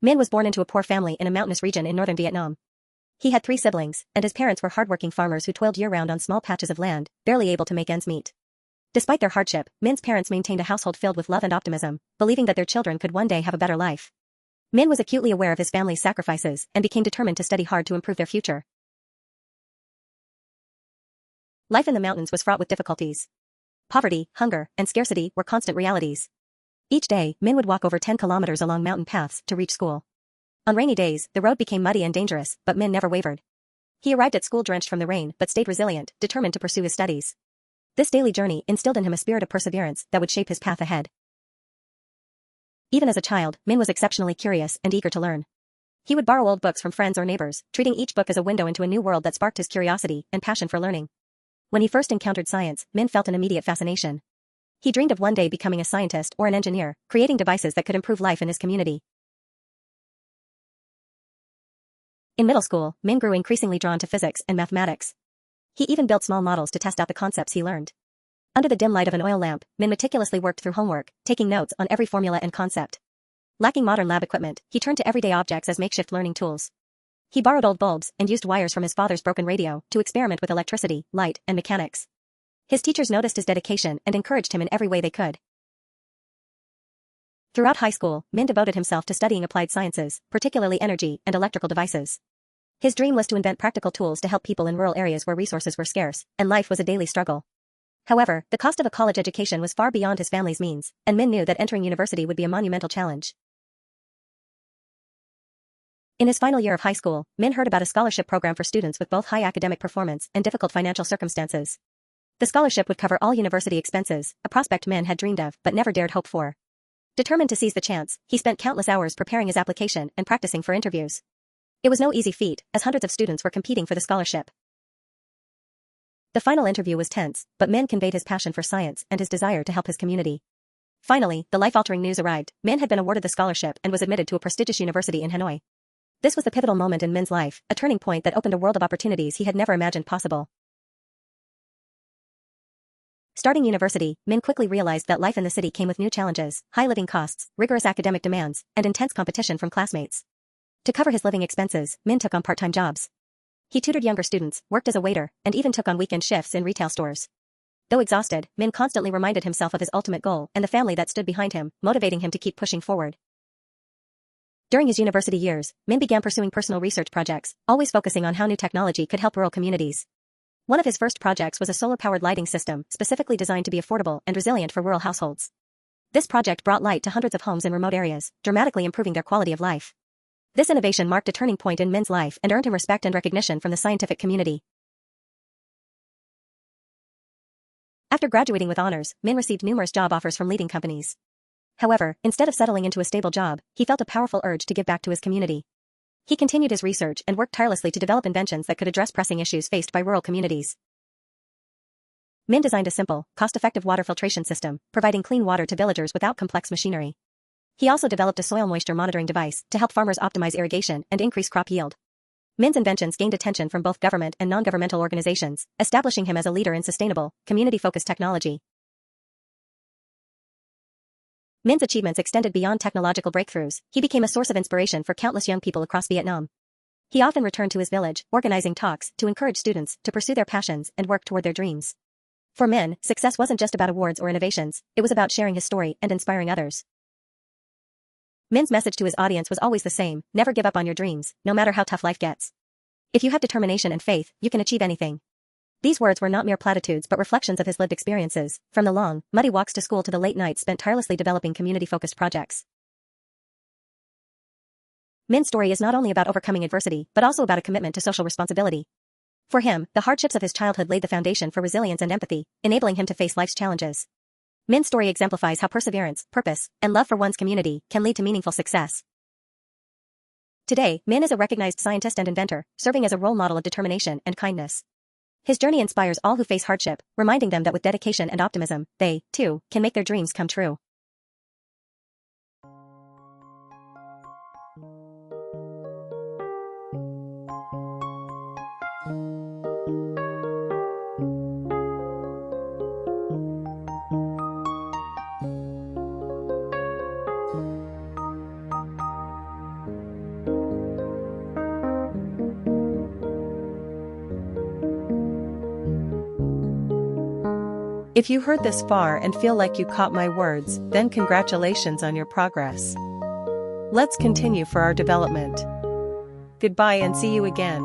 Min was born into a poor family in a mountainous region in northern Vietnam. He had 3 siblings, and his parents were hardworking farmers who toiled year-round on small patches of land, barely able to make ends meet. Despite their hardship, Min's parents maintained a household filled with love and optimism, believing that their children could one day have a better life. Min was acutely aware of his family's sacrifices and became determined to study hard to improve their future. Life in the mountains was fraught with difficulties. Poverty, hunger, and scarcity were constant realities. Each day, Min would walk over 10 kilometers along mountain paths to reach school. On rainy days, the road became muddy and dangerous, but Min never wavered. He arrived at school drenched from the rain but stayed resilient, determined to pursue his studies. This daily journey instilled in him a spirit of perseverance that would shape his path ahead. Even as a child, Min was exceptionally curious and eager to learn. He would borrow old books from friends or neighbors, treating each book as a window into a new world that sparked his curiosity and passion for learning. When he first encountered science, Min felt an immediate fascination. He dreamed of one day becoming a scientist or an engineer, creating devices that could improve life in his community. In middle school, Min grew increasingly drawn to physics and mathematics. He even built small models to test out the concepts he learned. Under the dim light of an oil lamp, Min meticulously worked through homework, taking notes on every formula and concept. Lacking modern lab equipment, he turned to everyday objects as makeshift learning tools. He borrowed old bulbs and used wires from his father's broken radio to experiment with electricity, light, and mechanics. His teachers noticed his dedication and encouraged him in every way they could. Throughout high school, Min devoted himself to studying applied sciences, particularly energy and electrical devices. His dream was to invent practical tools to help people in rural areas where resources were scarce, and life was a daily struggle. However, the cost of a college education was far beyond his family's means, and Min knew that entering university would be a monumental challenge. In his final year of high school, Min heard about a scholarship program for students with both high academic performance and difficult financial circumstances. The scholarship would cover all university expenses, a prospect Min had dreamed of but never dared hope for. Determined to seize the chance, he spent countless hours preparing his application and practicing for interviews. It was no easy feat, as hundreds of students were competing for the scholarship. The final interview was tense, but Min conveyed his passion for science and his desire to help his community. Finally, the life-altering news arrived. Min had been awarded the scholarship and was admitted to a prestigious university in Hanoi. This was the pivotal moment in Min's life, a turning point that opened a world of opportunities he had never imagined possible. Starting university, Min quickly realized that life in the city came with new challenges, high living costs, rigorous academic demands, and intense competition from classmates. To cover his living expenses, Min took on part-time jobs. He tutored younger students, worked as a waiter, and even took on weekend shifts in retail stores. Though exhausted, Min constantly reminded himself of his ultimate goal and the family that stood behind him, motivating him to keep pushing forward. During his university years, Min began pursuing personal research projects, always focusing on how new technology could help rural communities. One of his first projects was a solar-powered lighting system specifically designed to be affordable and resilient for rural households. This project brought light to hundreds of homes in remote areas, dramatically improving their quality of life. This innovation marked a turning point in Min's life and earned him respect and recognition from the scientific community. After graduating with honors, Min received numerous job offers from leading companies. However, instead of settling into a stable job, he felt a powerful urge to give back to his community. He continued his research and worked tirelessly to develop inventions that could address pressing issues faced by rural communities. Min designed a simple, cost-effective water filtration system, providing clean water to villagers without complex machinery. He also developed a soil moisture monitoring device to help farmers optimize irrigation and increase crop yield. Min's inventions gained attention from both government and non-governmental organizations, establishing him as a leader in sustainable, community-focused technology. Min's achievements extended beyond technological breakthroughs. He became a source of inspiration for countless young people across Vietnam. He often returned to his village, organizing talks to encourage students to pursue their passions and work toward their dreams. For Min, success wasn't just about awards or innovations, it was about sharing his story and inspiring others. Min's message to his audience was always the same: never give up on your dreams, no matter how tough life gets. If you have determination and faith, you can achieve anything. These words were not mere platitudes but reflections of his lived experiences, from the long, muddy walks to school to the late nights spent tirelessly developing community-focused projects. Min's story is not only about overcoming adversity but also about a commitment to social responsibility. For him, the hardships of his childhood laid the foundation for resilience and empathy, enabling him to face life's challenges. Min's story exemplifies how perseverance, purpose, and love for one's community can lead to meaningful success. Today, Min is a recognized scientist and inventor, serving as a role model of determination and kindness. His journey inspires all who face hardship, reminding them that with dedication and optimism, they, too, can make their dreams come true. If you heard this far and feel like you caught my words, then congratulations on your progress. Let's continue for our development. Goodbye and see you again.